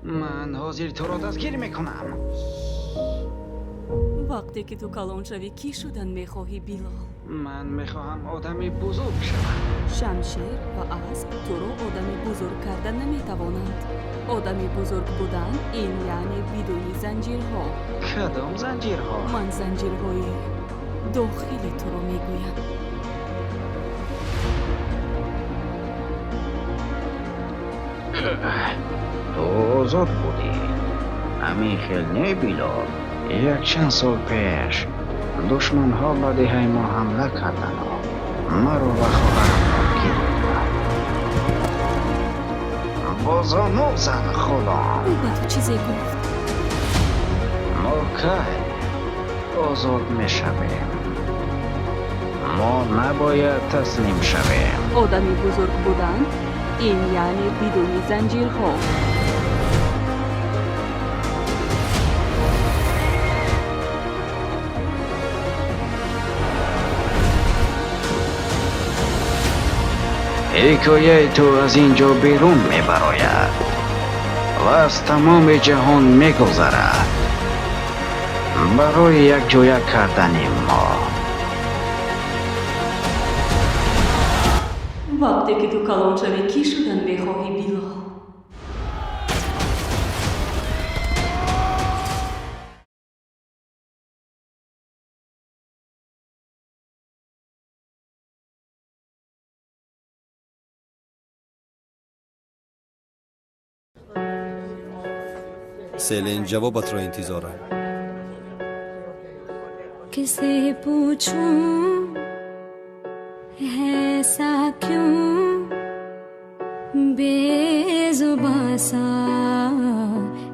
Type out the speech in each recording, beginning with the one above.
من حاضر تو را دستگیر میکنم. وقتی که تو کلان شوی کی شدن میخواهی بیلال؟ من میخواهم آدمی بزرگ شوم. شمشیر و اسب تو رو آدمی بزرگ کردن نمیتوانند. آدمی بزرگ بودن این یعنی بدون زنجیرها. کدام زنجیرها؟ من زنجیرهای داخلی تو رو میگویم. تو آزاد بودی. همین خیلی بیلال. یک چند سال پیش دشمن ها به دهه ما حمله کردن و مرا و خواهرم را گرفتند. بازانو زن خدا. او به تو چیزی گفت؟ ما کی آزاد میشویم؟ ما نباید تسلیم شویم. آدمی بزرگ بودن این یعنی بدون زنجیرها. حکایه تو از اینجا بیرون میبراید و از تمام جهان میگذرد برای یک جویا کردن ما. وقتی که تو کلان شوی کی شدن میخواهی بیلال؟ सेलिन जवाबत را इंतज़ारम. किसे पूछूं है ऐसा क्यों बेजुबां सा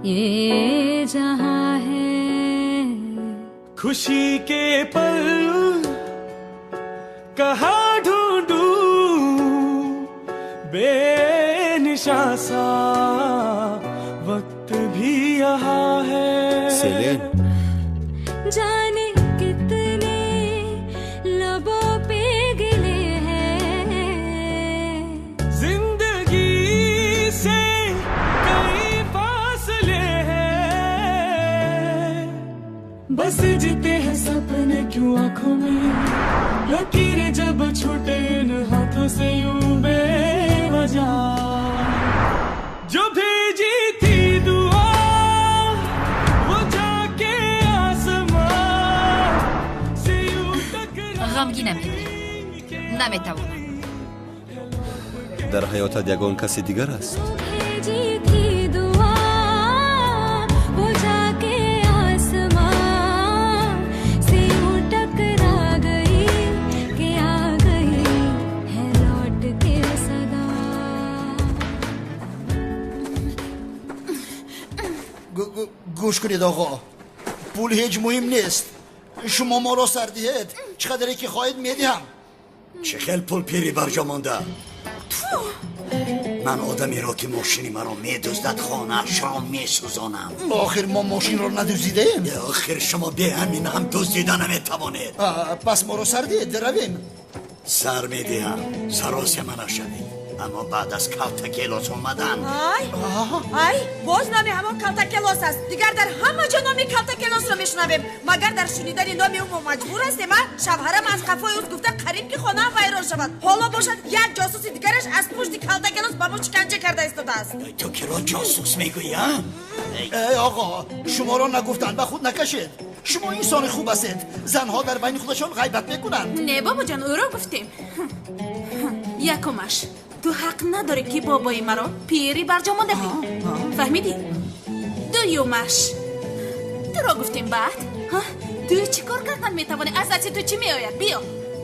ये जहां है. खुशी के पल कहाँ ढूंढूं बेनिशा सा वक्त भी यहाँ है. सेलिन जाने कितने लबों पे गिले हैं. जिंदगी से कई फासले हैं. बस जीते हैं सपने क्यों आंखों में लकीरें जब छूटे इन हाथों से यूं बेवजह. जो भेजी थी दुआ वो जाके आसमां से यूं टकरा. غمگی نمیتوانم. در حیاتت یگان کسی دیگر است. भेजी थी दुआ वो जाके आसमां से यूं टकरा गई कि आ गई है लौट के सदा. گوش کنید آقا، پول هیچ مهم نیست. شما ما را سردید چقدری که خواهید میدیم. چه خیل پول پیری برجا مانده. من آدمی را که ماشینی مرا میدزدد خانه‌اش را میسوزانم. آخر ما ماشین را ندزدیدیم. آخر شما به همین هم دزدیدن نمیتوانید. پس ما را سردید رویم. سر میدهم سراس من شدید. اما بعد از کلت کلاس اومدن. ای باز نامی همون کلت کلاس است. دیگر در همه جا نامی کلت کلاس رو میشنویم. مگر در شنیدن نامی او مجبور هستیم؟ شوهرم از خفای اوز گفته قریب که خانه ویران شود. حالا باشد یک جاسوس دیگرش از پشت کلت کلاس با ما شکنجه کرده ایستاده است. تو که را جاسوس میگویی؟ ای آقا، شما را نگفتن و خود نکشید. شما انسان خوب هستید. زنها در بین خودشان غیبت میکنند. نه بابا جان، او را گفتیم. یکمش تو حق نداری که بابای مرا پیری برجا مانده کنی. فهمیدی؟ دویومش تو را گفتیم بعد. تو چی کار کردن میتوانی؟ از دست تو چی میآید؟ بیا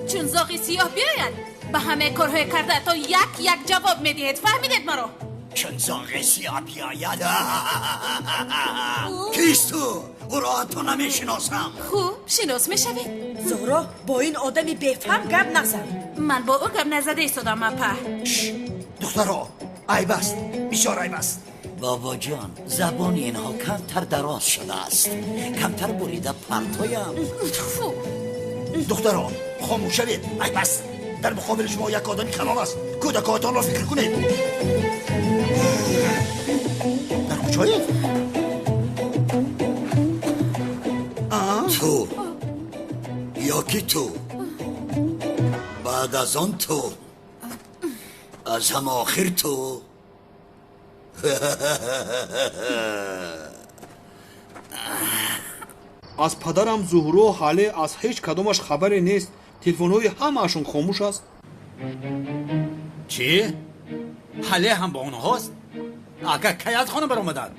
چون زاغی سیاه بیاید به همه کارهای کرده تا یک جواب میدهید. فهمیدید مرا؟ چون زاغی سیاه بیاید. کیست تو؟ او را تو نمیشناسم. خوب شناس میشوید. زهرا با این آدمی بفهم گپ نزن. من با او گپ نزده ایستادم. اپا دخترها عیب است، بسیار عیب است. بابا جان زبان اینها کمتر دراز شده است. کمتر بریده پرتایم. دخترها خاموش شوید، عیب است. در مقابل شما یک آدمی کلان است. کودکانتان را فکر کنید. چایه؟ تو یا کی تو بعد از آن تو از هم آخر تو از پدرم زهرو حاله از هیچ کدومش خبری نیست. تلفن‌های همه‌شون خاموش است. چی؟ حاله هم با اونهاست؟ اگه کی از خانه برآمدن؟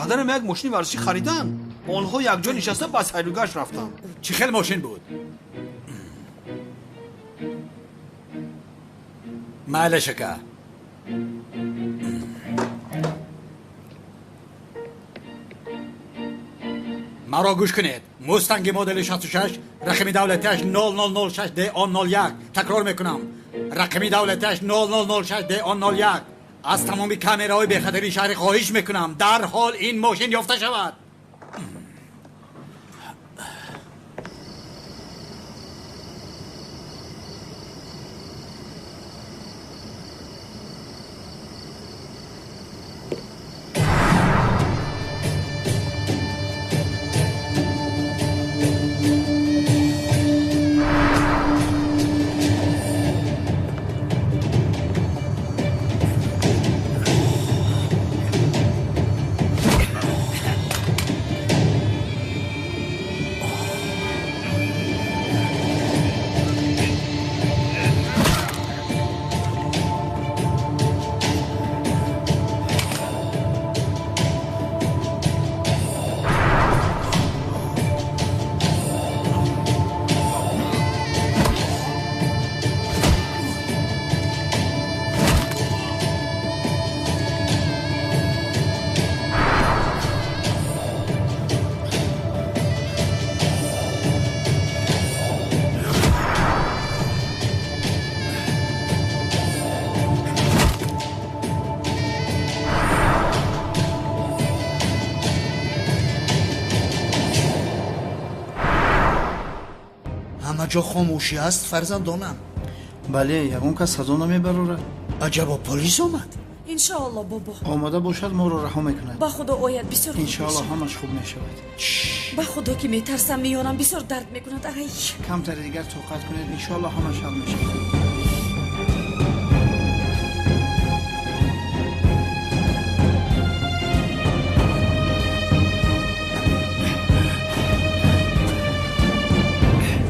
پدرم یک ماشین ورزشی خریدن. آنها یک جا نشسته با سیلوگاش رفتن. چی خیلی ماشین بود؟ معلشه مرا گوش کنید. مستنگ مدل 66 رقم دولتش 0006 D01. تکرار میکنم رقم دولتش 0006 D01. از تمامی کامراهای بخطری شهر خواهش میکنم در حال این ماشین یافته شود. همه جا خاموشی است فرزندانم. بله یگان کس صدا نمیبره. عجبا پلیس آمد. انشاءالله بابا آماده باشد ما رو رها میکند. با خدا آید بسیار خوب انشاءالله میشود. همش خوب میشود. با خدا که میترسم میانم بسیار درد میکند. آی کمتر دیگر طاقت کنید انشاءالله همش حل میشود.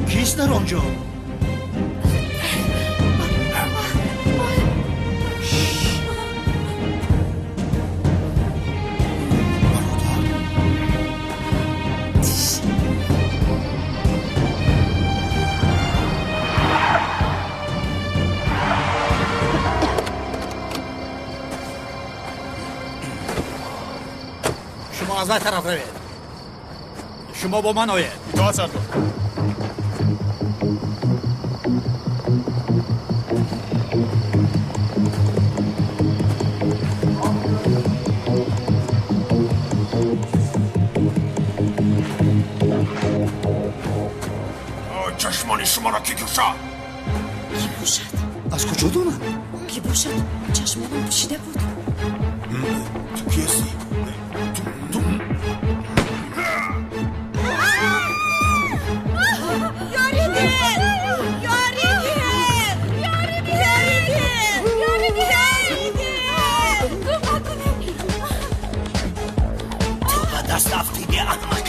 کیست در آنجا؟ شما از طرف روید. شما با من آید. اطاعت سردار. چشمان شما را کی گوشد؟ کی باشد؟ از کجا دانم؟ کی باشد؟ چشمانم پوشیده بود. تو کی هستی؟ دست افتیده احمق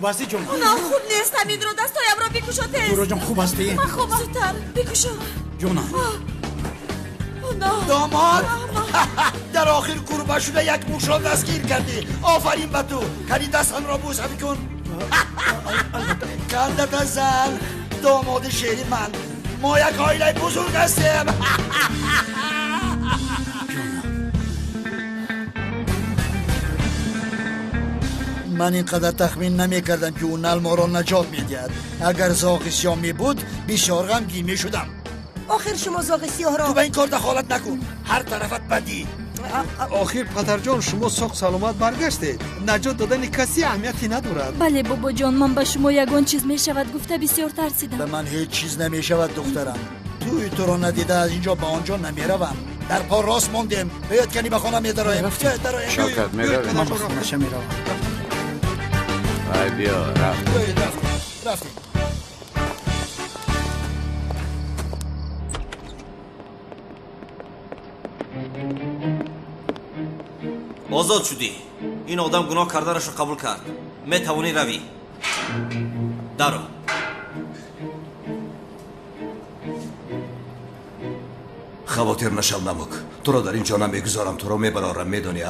خوب هستی جون؟ اونا خوب نیست. همین رو دستایم را بکشو تیز. برو جون خوب هستی؟ من خوب زودتر بکشو. جونم داماد در آخر قربه شده یک موش را دستگیر کردی. آفرین به تو. کلی دستم را بوسه بکن. کندت زن داماد شیری من. ما یک عائله بزرگ هستیم. من اینقدر تخمین نمی کردم که اون نل ما را نجات میدهد. اگر زاغ سیاه می بود بسیار غمگین می شدم. آخر شما زاغ سیاه را تو به این کار دخالت نکن. هر طرفت بدی. آخر پدر جان شما ساق سلامت برگشتید. نجات دادن کسی اهمیتی ندارد. بله بابا جان، من به شما یگان چیز می شود گفته بسیار ترسیدم. به من هیچ چیز نمی شود دخترم. توی تو را ندیده از اینجا به آنجا نمی روم. در پا راست ماندیم. بیاید کنی به خانه می درایم. شوکت می رویم. من به خانه می روم. ای بیا رفتیم. آزاد شدی. این آدم گناه کردنش رو قبول کرد. میتوانی روی. درو. خواطر نشو نمک. تو را در اینجا نمیگذارم. تو را میبرارم. میدونی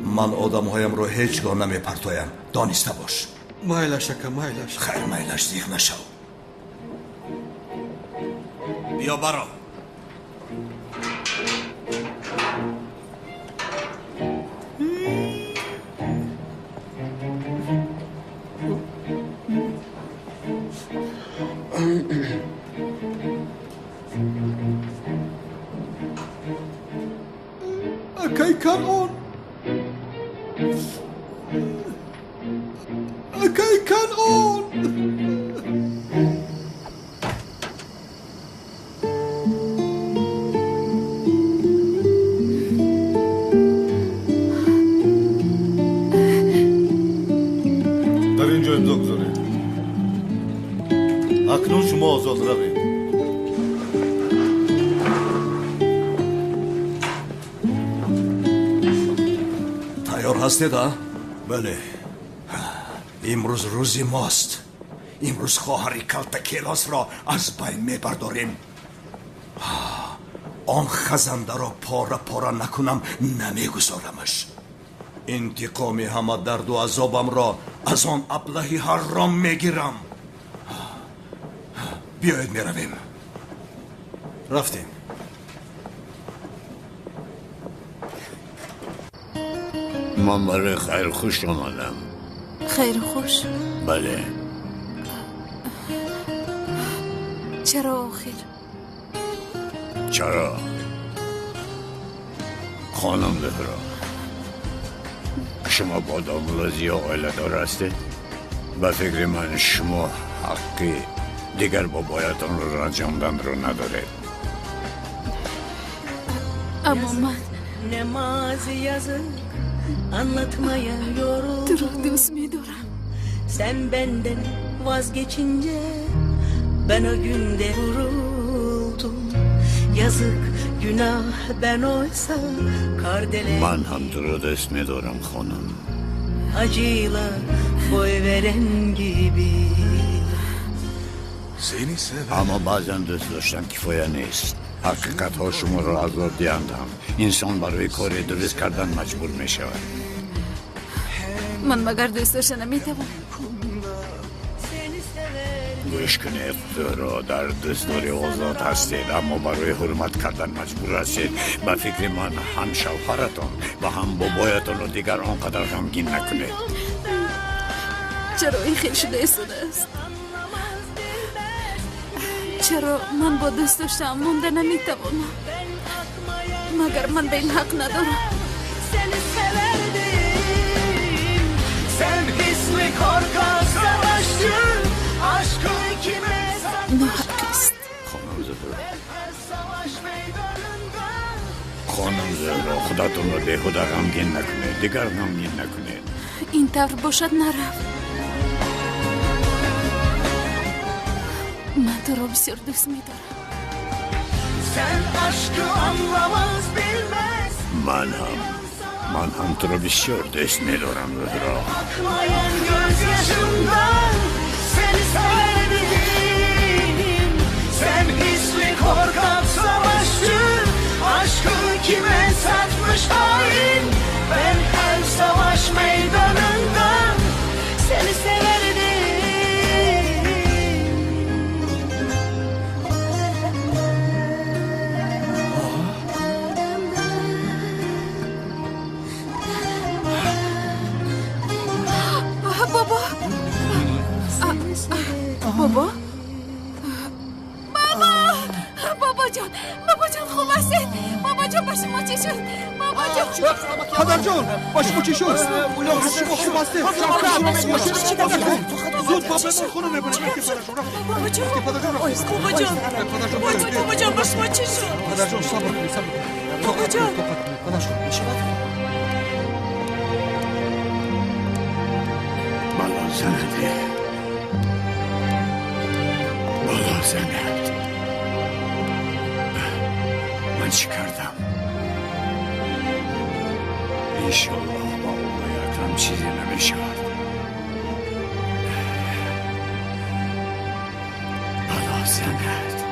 من آدم هایم رو هیچگاه نمیپرتایم. دانسته باش. مایلش که مایلش. خیر مایلش دیخ نشو. بیا برا. اکی کنون اکی کنون در اینجا امضا گذارید. اکنون شما آزاد روید. تیار هستید بله. امروز روزی ماست. امروز خواهر کلتکیلاس را از بین میبرداریم. آن خزنده را پاره پاره نکنم نمیگذارمش. انتقام همه درد و عذابم را از آن ابله حرام میگیرم. بیایید میرویم. رفتیم. من برای خیر خوش آمدم. خیر خوش؟ بله. چرا آخر؟ چرا؟ خانم زهرا، شما با دامولازی عائله دار هستید؟ به فکر من شما حقی دیگر بابایتان رو رنجاندن رو ندارید. Ama ben Namaz yazık anlatmaya yoruldum. Duruldum Medora. Sen benden vazgeçince ben o günde vuruldum. Yazık günah ben oysa kardele. من هم درست می‌دارم خانم. Acıyla boy veren gibi. Seni severim. اما بعضا دوست داشتن کفایه نیست. حقیقت ها شما را عذاب دیندم. انسان برای کار درست کردن مجبور می شود. من مگر دوست داشته نمیتوانم. گوش کنید زهرا، در دستور آزاد هستید اما برای حرمت کردن مجبور هستید. به فکر من هم شوهرتان و هم بابایتان رو دیگر آنقدر غمگین نکنید. چرا این خیلی شده است؟ چرا من با دوست داشتم مونده نمیتوانم؟ مگر من به این حق ندارم؟ Seni severdim. Sen hisli korkak savaşçı. Aşkı kime نه حق است. خانم زهرا، خانم زهرا، خودتون رو بیهوده غمگین نکنید. دیگر غمگین نکنید. این طور باشد نرم. من تو رو بسیار دوست میدارم. Sen aşkı anlamaz bilmez. من هم تو رو بسیار دوست میدارم زهرا. Akmayan gözyaşımdan seni severdim. Sen hisli korkak savaşçı. Aşk بابا جان خوب هستید؟ بابا جان باش شما چی شد؟ بابا جان پدر جان با شما چی شد؟ شما خوب هستید؟ زود بابا خونه میبرید بابا جان بابا جان با شما چی شد؟ پدر جان صبر کنید بابا جان بالا زنده بالا زند من چی کردم؟ انشالله با اولایتم چیزی نمیشود بالا زند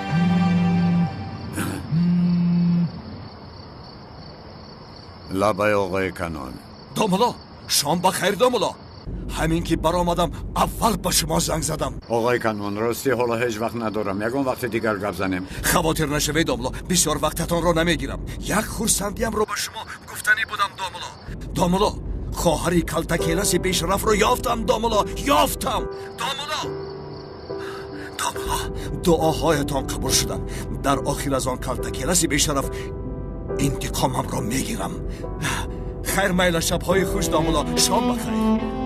لبای آقای کنان داملا شام بخیر داملا همین که برآمدم اول به شما زنگ زدم آقای کنان راستی حالا هیچ وقت ندارم یکم وقت دیگر گپ زنیم خواطر نشوید داملا بسیار وقتتان رو نمیگیرم یک خورسندیم رو به شما گفتنی بودم داملا خواهری کلتکیلس بیشرف رو یافتم داملا یافتم داملا دعاهایتان قبول شدن در آخر از آن کلتکیلس بیشرف انتقامم رو میگیرم خیر میل شبهای خوش داملا شام بخیر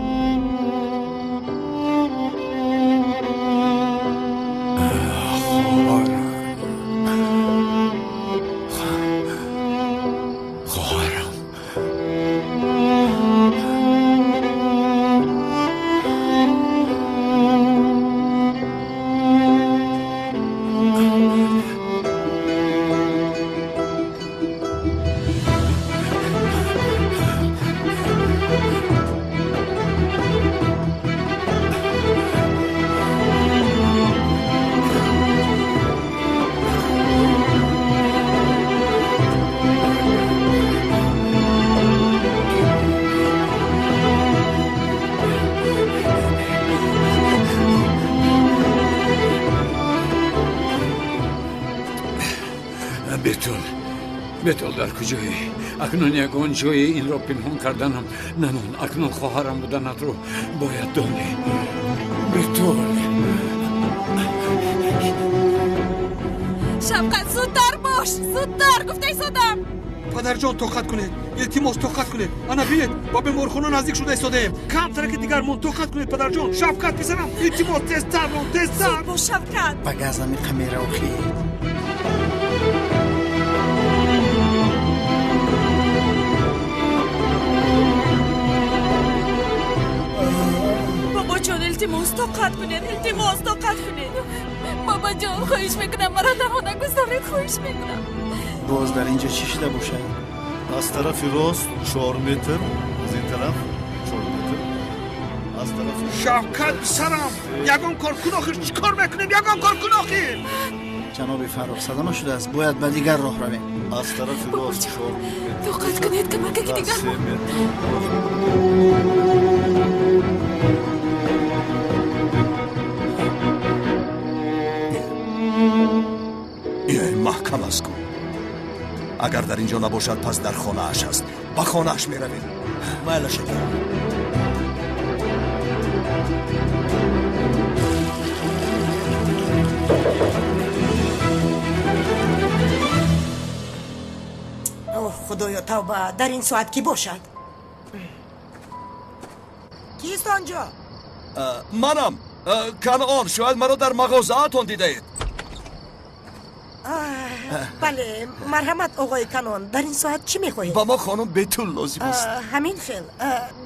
بتول در کجایی؟ اکنون یگان جای این را پنهان کردنم ننون اکنون خواهرم بودنت رو باید دانی بتول شفقت زودتر باش زودتر گفته ایستادم پدر جان توقت کنید التماس توقت کنید انا بینید با بیمارخانه نزدیک شده ایستادیم کم ترک دیگر من توقت کنید پدر جان شفقت بزنم التماس تستر با شفقت بگازم قمیره و خیر بابا جان التماس طاقت کنید بابا جان خواهش میکنم مرا تنها نگذارید خواهش میکنم باز در اینجا چی شده باشه؟ از طرف راست 4 متر از این طرف 4 متر از طرف شفقت بسرم یگان کارکن آخر چی کار میکنیم یگان کارکن آخر جناب فرخ صدمه شده است باید به دیگر راه رویم از طرف راست 4 متر توقت کنید که مکه دیگر 3 متر این محکم است کن اگر در اینجا نباشد پس در خانه اش است با خانه اش می رویم بله شکر اوه خدایا توبه در این ساعت کی باشد؟ کیست آنجا؟ منم کنعان شاید مرا در مغازه‌تان دیده اید بله مرحمت آقای کنان در این ساعت چی میخواهید؟ با ما خانم بتول لازم است همین خیل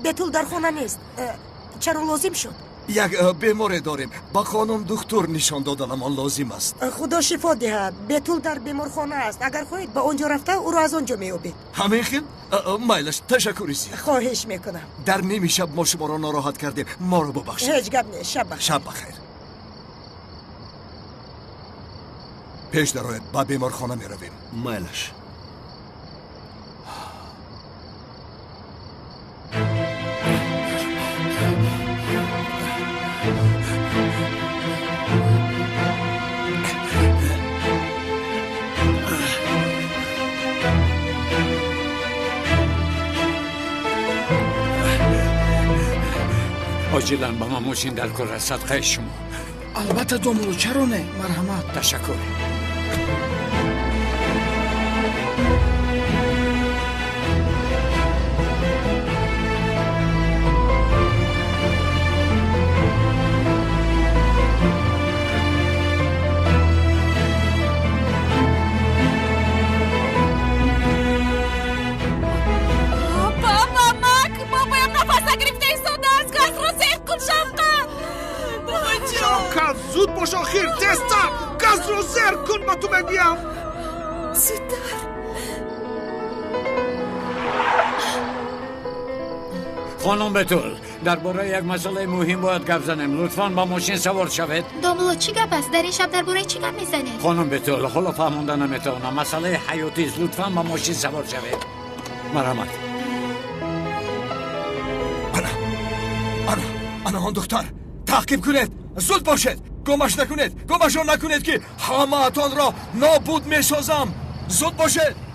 بتول در خانه نیست چرا لازم شد؟ یک بیمار داریم با خانم دکتر نشان دادنمان لازم است خدا شفا دهد بتول در بیمارخانه است اگر خواهید با اونجا رفته او را از آنجا میابید همین خیل میلش تشکر است خواهش میکنم در نیمی شب ما شما را ناراحت کردیم ما را ببخشید هیچ گپ نیست شب بخیر شب بخیر پیش درآید با بیمارخانه می رویم میلش عاجلا با ما موشین در کل صدقه شما البته دوملو چرا نه مرحمت تشکر سر کن با تو بگیم. زودتر. خانم بتول درباره یک مسئله مهم باید گپ زنیم. لطفاً با ماشین سوار شوید. داملو چی گپ است؟ در این شب درباره چی گپ میزنید؟ خانم بتول حالا فهموندن نمیتونم. مسئله حیاتی است. لطفاً با ماشین سوار شوید. مرحمت. انا آن دختر تعقیب کنید. زود باشید. گمش نکنید. گمشون نکنید که همه اتان را نابود میسازم. زود باشید.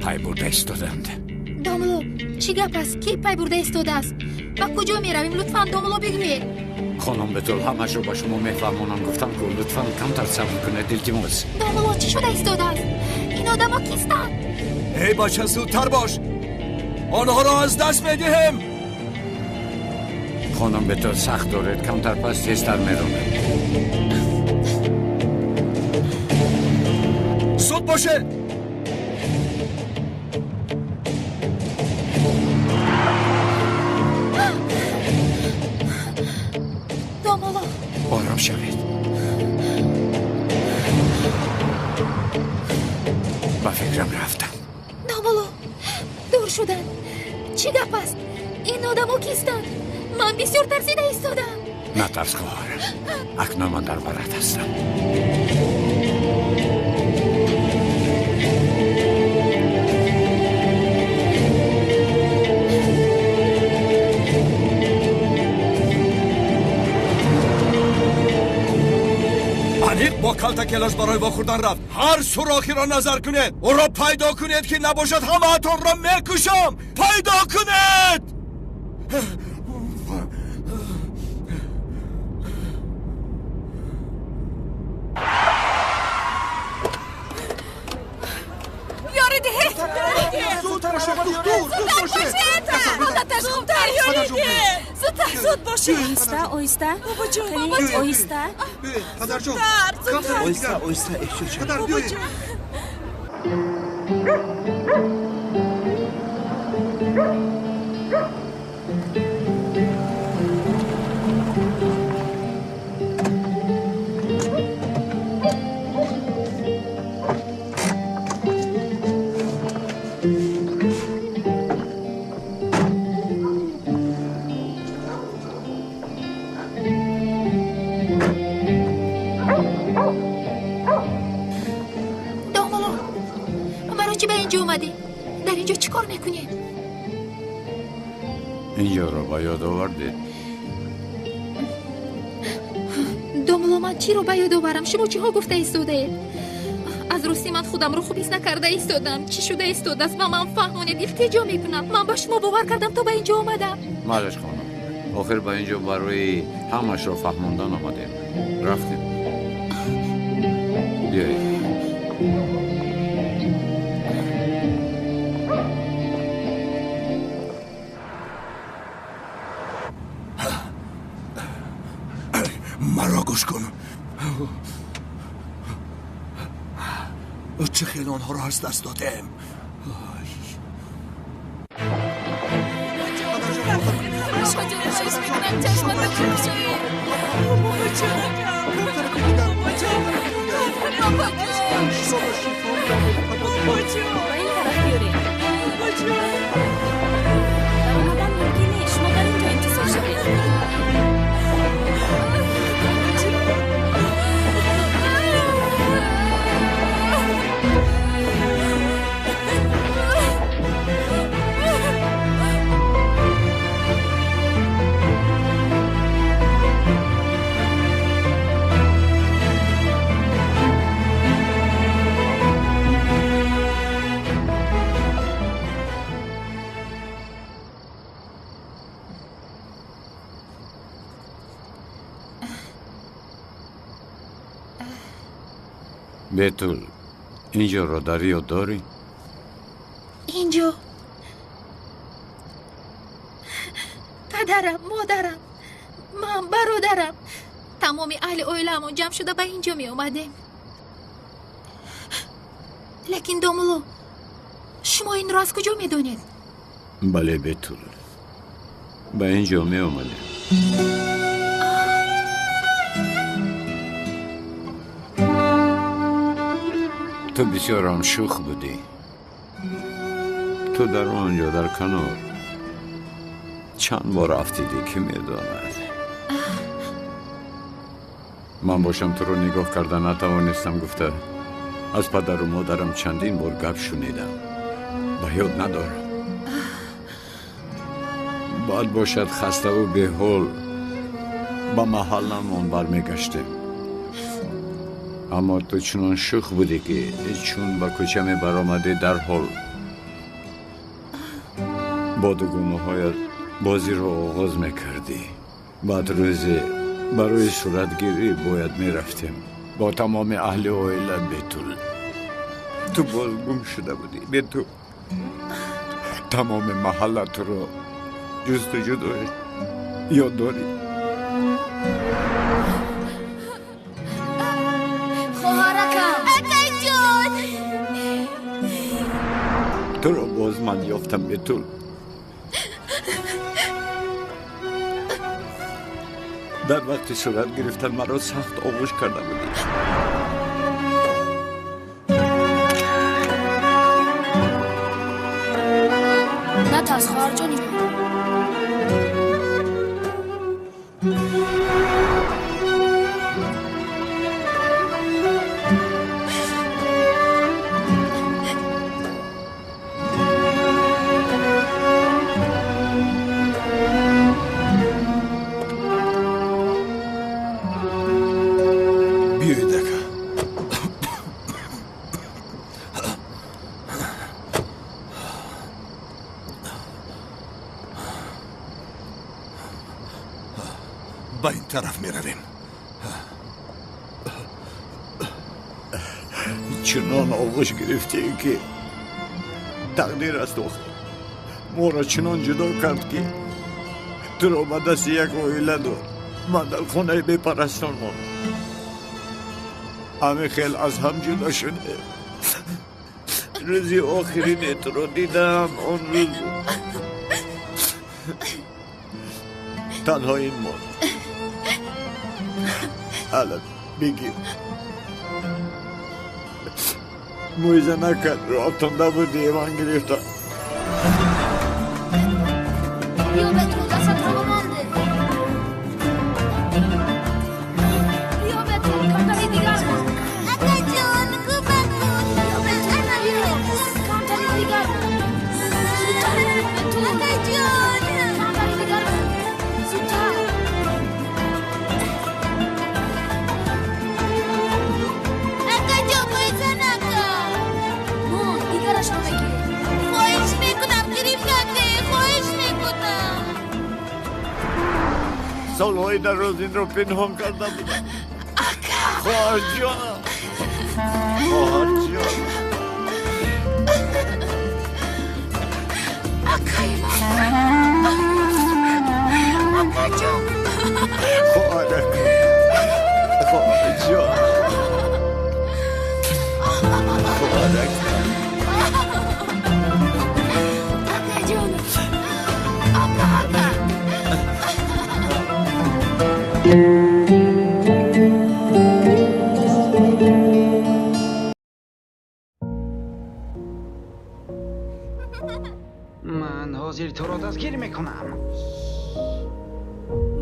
پای برده ایستادند. داملو چی گپ است؟ کی پای برده ایستاده است؟ و کجا می رویم؟ لطفاً داملو بگویید. خانم بتول همش رو با شما میفهمونم. گفتم که لطفاً کمتر صبر کنید. التماس. داملو چی شده ایستاده است؟ این آدما کیستند؟ ای بچه زودتر باش. آنها را از دست میدهیم. خانم بتول سخت دارید. کمتر پس تیزتر میرونم. زود باشه. داملو آرام شوید. با فکرم رفتم. داملو دور شدن. چی گپ است؟ این آدما کیستند؟ من بسیار ترسیده ایستادم. نترس خواهر. اکنون من در برات هستم. انیق با کلتا کلاس برای واخوردن رفت. هر سوراخی را نظر کنید. او را پیدا کنید که نباشد همه اتون را میکشم. پیدا کنید. یاری ده. زودتر باشه. حالتش خوبتر یاری ده. زود باشه. آیسته بابا جون. آیسته پدر جون. آیسته احتیاج پدر بیایید. چی به اینجا اومدی؟ در اینجا چی کار میکنی؟ اینجا رو با یاد آوردید. داملو من چی رو با یاد آورم؟ شما چی ها گفته ایستاده؟ از راستی من خودم رو خوب ایست نکرده ایستادم. چی شده ایستاده است و من فهمونید التجا میکنم. من با شما باور کردم تا به اینجا اومدم. معلش خانم آخر با اینجا برای همش رو فهموندن آمدیم. رفتیم. بیایید. مرا گوش کن. چه خیلی آنها را از دست دادم. بتول اینجا رو داری و داری؟ اینجا پدرم، مادرم، من، برادرم، تمامی اهل اویلمون جمع شده به اینجا می اومدیم. لیکن داملو شما این را از کجا می دونید؟ بله بتول به اینجا می اومدیم. تو بسیارم شوخ بودی. تو در آنجا در کنار چند بار رفتیدی که میداند. من باشم تو رو نگاه کردن نتوانستم گفته. از پدر و مادرم چندین بار گپ شنیدم و یاد ندارم. بعد باشد خسته و بی‌حال با محلمون برمیگشتیم. اما تو چنان شوخ بودی که چون با کوچه می برآمدی در حال با دو گناهایت بازی رو آغاز میکردی. بعد روزی برای صورتگیری باید میرفتیم با تمام اهل و عائله بیتول. تو باز گم شده بودی. بیتول تمام محله تو رو جستجو داری. یاد داری؟ خواهرکم اکای جون تو رو باز من یافتم بیتول. در وقتی صورت گرفتن مرا سخت آغوش کرده بودی. نترس خواهر جانی. با این طرف می رویم. چنان آغوش گرفتی که تقدیر است آخر. ما را چنان جدا کرد که تو را به دست یک عائله داد. من در خانه بی‌پرستان ماند. همه خیل از هم جدا شده. روزی آخرین تو را دیدم آن روز بود. تنها این ماند. الان بگیر. مویزه نکرد. راه تنده بود دیوان گرفتم. بیا بتون دست رو مانده. بیا بتون کمتری دیگر کن. اکای جون کمک کن. بیا بتون کمتری دیگر کن. زودتر بتون. اکای جون کمتری دیگر کن. زودتر. اکای جون مویزه نکن. مون دیگرش رو بگیر. خواهش میکنم گریب کرده. خواهش میکنم. سالهای در روز این رو پنهان کرده بودم. خواهر جانم. خواهر جانم. اکای جون. خواهر جانم. من حاضر تو را دستگیر میکنم.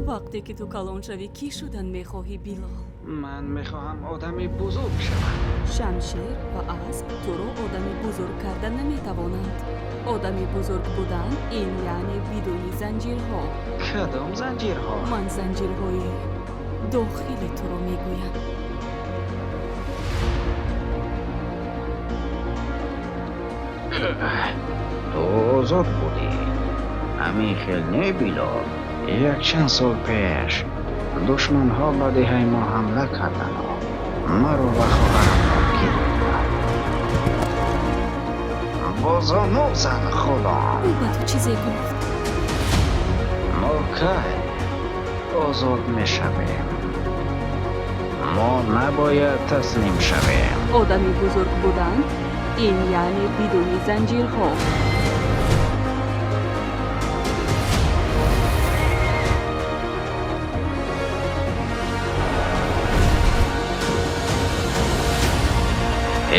وقتی که تو کلان شوی کی شدن میخواهی بیلال؟ من میخواهم آدمی بزرگ شوم. شمشیر و اسب تو رو آدمی بزرگ کردن نمیتوانند. آدمی بزرگ بودن این یعنی بدون زنجیرها. کدام زنجیرها؟ من زنجیرهای داخلی تو رو میگویم. تو آزاد بودی. همین خیلی بیلال. یک چند سال پیش دشمن ها به دهه ما حمله کردن و مرا و خواهرم را گرفتند. با زانو زن خودم. او به تو چیزی گفت؟ ما که آزاد می شویم. ما نباید تسلیم شویم. آدمی بزرگ بودن این یعنی بدون زنجیرها.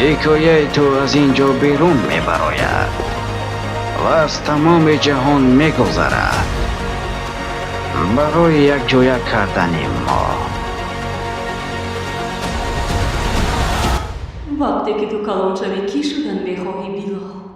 ҳикояи ту аз ин ҷо берун мебарояд ва аз тамоми ҷаҳон мегузарад барои якҷоя кардани мо. вақте ки ту калон шавӣ кӣ шудан мехоҳӣ било?